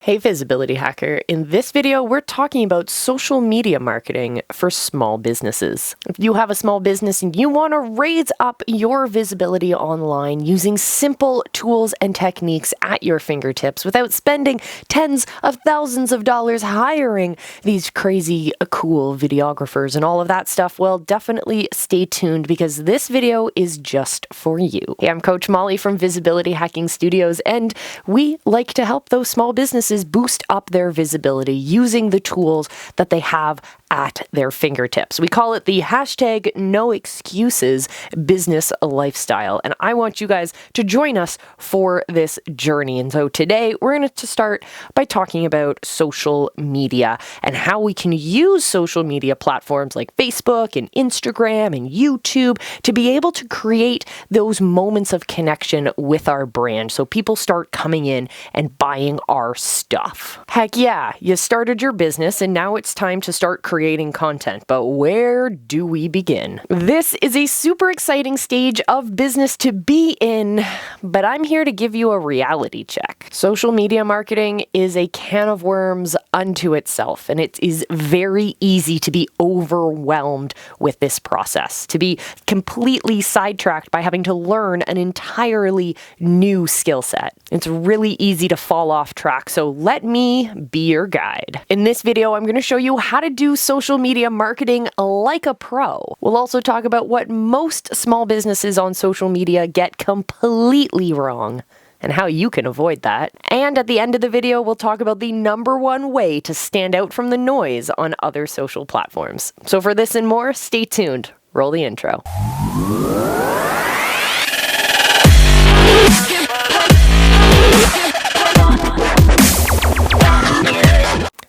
Hey Visibility Hacker, in this video we're talking about social media marketing for small businesses. If you have a small business and you want to raise up your visibility online using simple tools and techniques at your fingertips without spending tens of thousands of dollars hiring these crazy cool videographers and all of that stuff, well, definitely stay tuned because this video is just for you. Hey, I'm Coach Molle from Visibility Hacking Studios, and we like to help those small businesses boost up their visibility using the tools that they have at their fingertips. We call it the hashtag no excuses business lifestyle. And I want you guys to join us for this journey. And so today we're going to start by talking about social media and how we can use social media platforms like Facebook and Instagram and YouTube to be able to create those moments of connection with our brand so people start coming in and buying our stuff. Heck yeah, you started your business and now it's time to start creating content, but where do we begin? This is a super exciting stage of business to be in, but I'm here to give you a reality check. Social media marketing is a can of worms unto itself, and it is very easy to be overwhelmed with this process, to be completely sidetracked by having to learn an entirely new skill set. It's really easy to fall off track, so let me be your guide. In this video, I'm going to show you how to do social media marketing like a pro. We'll also talk about what most small businesses on social media get completely wrong and how you can avoid that. And at the end of the video, we'll talk about the #1 way to stand out from the noise on other social platforms. So for this and more, stay tuned. Roll the intro.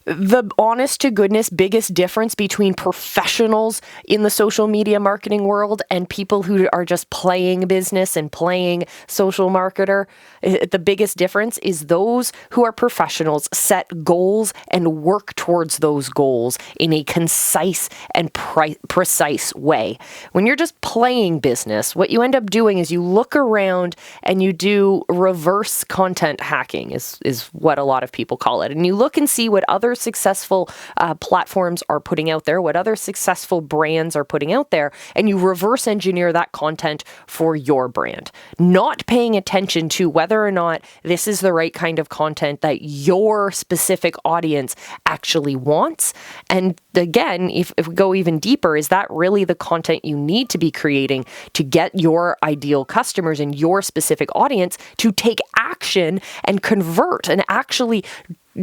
The honest to goodness biggest difference between professionals in the social media marketing world and people who are just playing business and playing social marketer, the biggest difference is those who are professionals set goals and work towards those goals in a concise and precise way. When you're just playing business, what you end up doing is you look around and you do reverse content hacking is what a lot of people call it. And you look and see what other successful platforms are putting out there, what other successful brands are putting out there, and you reverse engineer that content for your brand, not paying attention to whether or not this is the right kind of content that your specific audience actually wants. And again, if we go even deeper, is that really the content you need to be creating to get your ideal customers and your specific audience to take action and convert and actually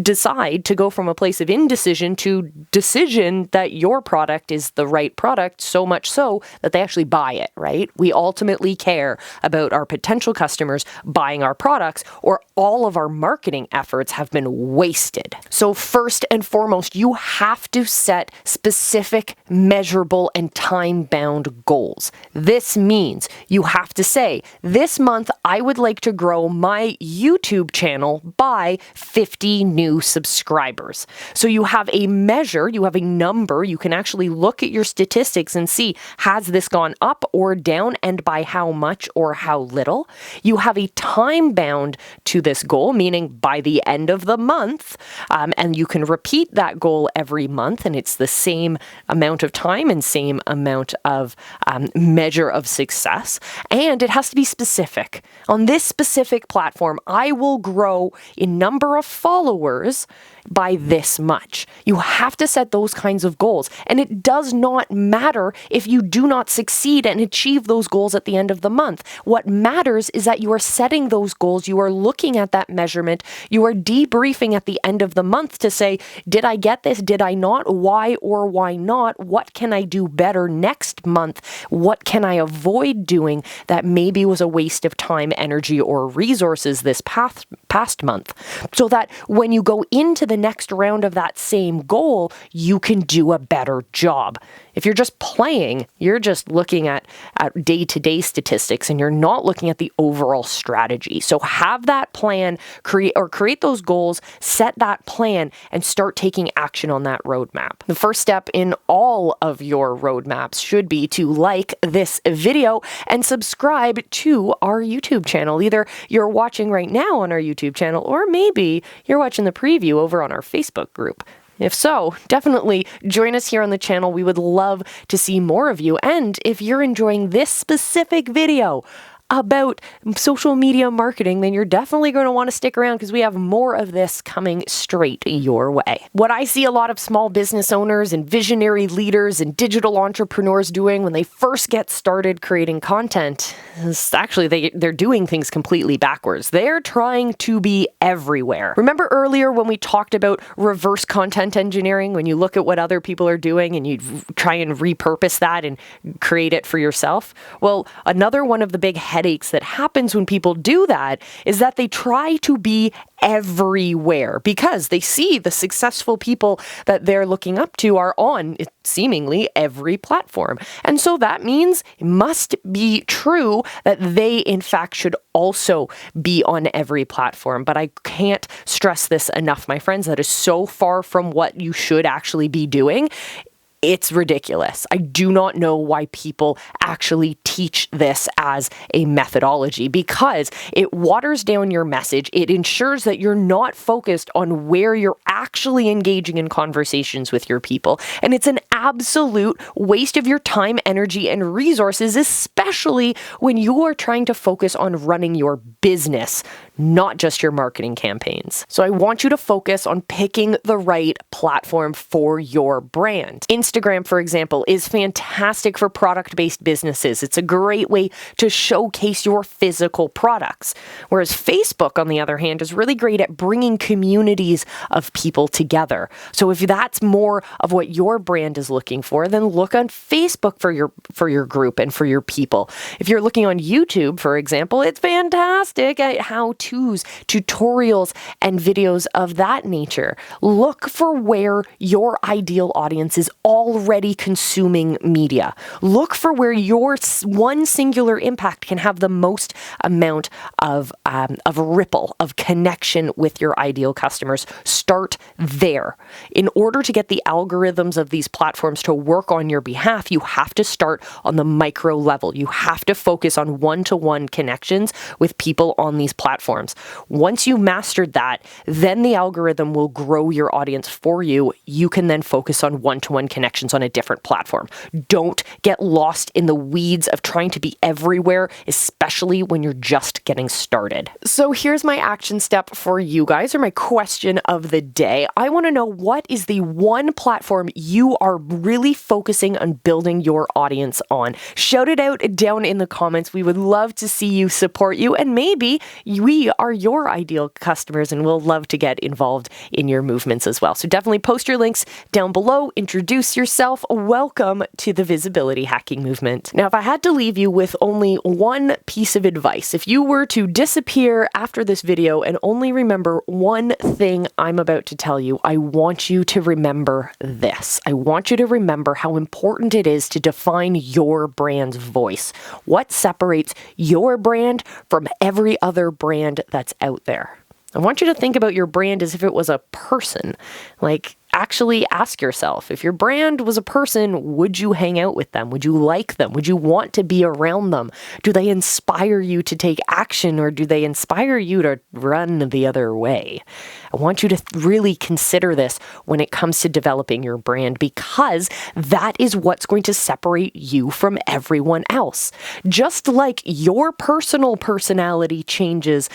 decide to go from a place of indecision to decision that your product is the right product, so much so that they actually buy it, right? We ultimately care about our potential customers buying our products, or all of our marketing efforts have been wasted. So first and foremost, you have to set specific, measurable, and time-bound goals. This means you have to say, this month I would like to grow my YouTube channel by 50 new subscribers. So you have a measure, you have a number, you can actually look at your statistics and see, has this gone up or down, and by how much or how little? You have a time bound to this goal, meaning by the end of the month, and you can repeat that goal every month, and it's the same amount of time and same amount of measure of success, and it has to be specific. On this specific platform, I will grow in number of followers by this much. You have to set those kinds of goals. And it does not matter if you do not succeed and achieve those goals at the end of the month. What matters is that you are setting those goals, you are looking at that measurement, you are debriefing at the end of the month to say, did I get this? Did I not? Why or why not? What can I do better next month? What can I avoid doing that maybe was a waste of time, energy, or resources this past month? So that when you go into the next round of that same goal, you can do a better job. If you're just playing, you're just looking at day-to-day statistics and you're not looking at the overall strategy. So have that plan, create those goals, set that plan, and start taking action on that roadmap. The first step in all of your roadmaps should be to like this video and subscribe to our YouTube channel. Either you're watching right now on our YouTube channel, or maybe you're watching the preview over on our Facebook group. If so, definitely join us here on the channel. We would love to see more of you. And if you're enjoying this specific video about social media marketing, then you're definitely going to want to stick around because we have more of this coming straight your way. What I see a lot of small business owners and visionary leaders and digital entrepreneurs doing when they first get started creating content is actually they're doing things completely backwards. They're trying to be everywhere. Remember earlier when we talked about reverse content engineering, when you look at what other people are doing and you try and repurpose that and create it for yourself? Well, another one of the big headaches that happens when people do that is that they try to be everywhere because they see the successful people that they're looking up to are on seemingly every platform. And so that means it must be true that they in fact should also be on every platform. But I can't stress this enough, my friends. That is so far from what you should actually be doing. It's ridiculous. I do not know why people actually teach this as a methodology because it waters down your message. It ensures that you're not focused on where you're actually engaging in conversations with your people. And it's an absolute waste of your time, energy, and resources, especially when you are trying to focus on running your business, not just your marketing campaigns. So I want you to focus on picking the right platform for your brand. Instagram, for example, is fantastic for product-based businesses. It's a great way to showcase your physical products. Whereas Facebook, on the other hand, is really great at bringing communities of people together. So if that's more of what your brand is looking for, then look on Facebook for your group and for your people. If you're looking on YouTube, for example, it's fantastic at how-tos, tutorials, and videos of that nature. Look for where your ideal audience is already consuming media. Look for where your one singular impact can have the most amount of ripple, of connection with your ideal customers. Start there. In order to get the algorithms of these platforms to work on your behalf, you have to start on the micro level. You have to focus on one-to-one connections with people on these platforms. Once you've mastered that, then the algorithm will grow your audience for you. You can then focus on one-to-one connections on a different platform. Don't get lost in the weeds of trying to be everywhere, especially when you're just getting started. So here's my action step for you guys, or my question of the day. I want to know, what is the one platform you are really focusing on building your audience on? Shout it out down in the comments. We would love to see you, support you, and maybe we are your ideal customers and we'll love to get involved in your movements as well. So definitely post your links down below, introduce yourself. Welcome to the visibility hacking movement. Now, if I had to leave you with only one piece of advice, if you were to disappear after this video and only remember one thing I'm about to tell you, I want you to remember this. I want you to remember how important it is to define your brand's voice. What separates your brand from every other brand that's out there? I want you to think about your brand as if it was a person. Like, actually ask yourself, if your brand was a person, would you hang out with them? Would you like them? Would you want to be around them? Do they inspire you to take action, or do they inspire you to run the other way? I want you to really consider this when it comes to developing your brand, because that is what's going to separate you from everyone else. Just like your personal personality changes,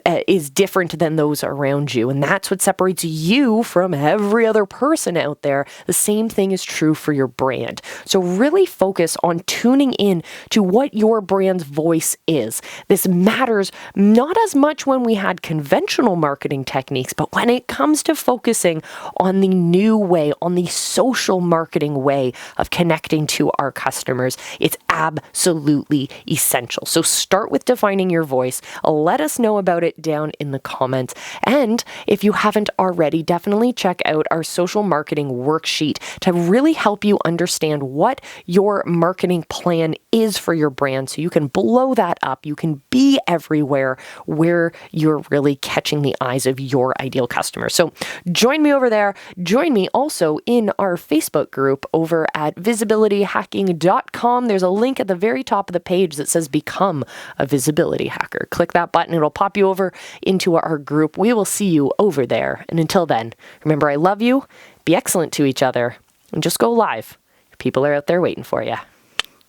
is different than those around you, and that's what separates you from every other person out there. The same thing is true for your brand. So really focus on tuning in to what your brand's voice is. This matters not as much when we had conventional marketing techniques, but when it comes to focusing on the new way, on the social marketing way of connecting to our customers, it's absolutely essential. So start with defining your voice. Let us know about it down in the comments. And if you haven't already, definitely check out our social marketing worksheet to really help you understand what your marketing plan is for your brand so you can blow that up. You can be everywhere where you're really catching the eyes of your ideal customer. So join me over there. Join me also in our Facebook group over at visibilityhacking.com. There's a link at the very top of the page that says Become a Visibility Hacker. Click that button. It'll pop you over into our group. We will see you over there. And until then, remember, I love you. Be excellent to each other and just go live. People are out there waiting for you.